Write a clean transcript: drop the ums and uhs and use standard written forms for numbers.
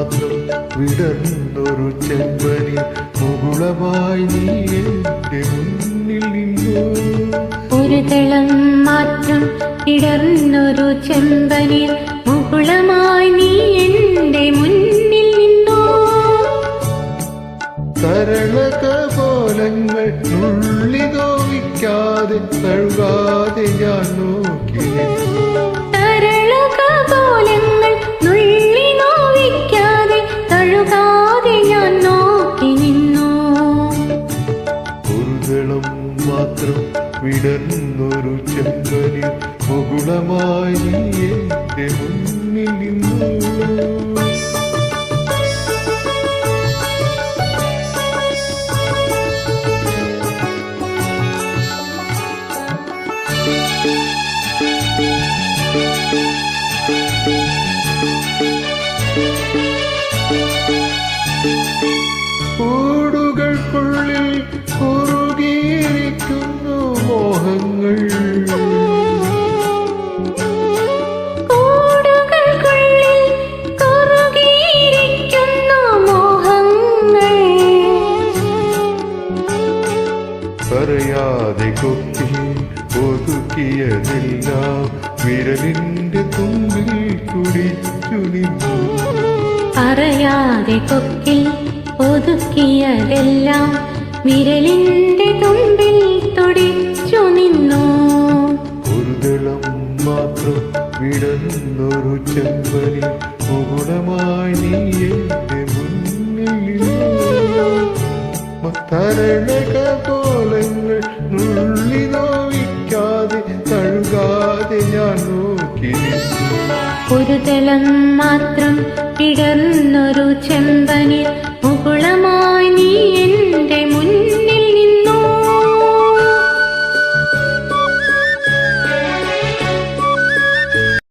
മാത്രം വിടർന്നൊരു ചെമ്പനി മുകുളമായി നീ എന്റെ മുന്നിൽ നിന്നു. ഒരു ദളം മാത്രം വിടർന്നൊരു ചെമ്പനി മുകുളമായി നീ എന്റെ മുന്നിൽ നിന്നു. തരളകപോലങ്ങൾ നുള്ളി നോവിക്കാതെ തഴുകാതെ ഞാൻ നോക്കി നിന്നു. തരളകപോലങ്ങൾ നുള്ളി നോവിക്കാതെ തഴുകാതെ ഞാൻ നോക്കി നിന്നു. ഒരു ദളം മാത്രം വിടർന്നൊരു ചെമ്പനി മുകുളമായി നീ എന്റെ മുന്നിൽ നിന്നു. കൂടുകൾക്കുള്ളിൽ കുറുകിയിരിക്കുന്നു മോഹങ്ങൾ. കൂടുകൾക്കുള്ളിൽ കുറുകിയിരിക്കുന്നു മോഹങ്ങൾ. പറയാതെ കൊത്തി ഒതുക്കിയതെല്ലാം വിരലിന്റെ തുമ്പിൽ കുടിച്ചു നിന്നു. പറയാതെ കൊക്കിൽ ഒതുക്കിയതെല്ലാം വിരലിന്റെ തുമ്പിൽ തുടിച്ചു നിന്നു. ഒരു ദളം മാത്രം വിടർന്നൊരു ചെമ്പനി മുകുളമായി നീ എന്റെ മുന്നിൽ. തരളകപോലങ്ങൾ നുള്ളി നോവിക്കാതെ തഴുകാതെ ഞാൻ നോക്കി നിന്നു. ഒരു ദളം മാത്രം വിടർന്നൊരു ചെമ്പനി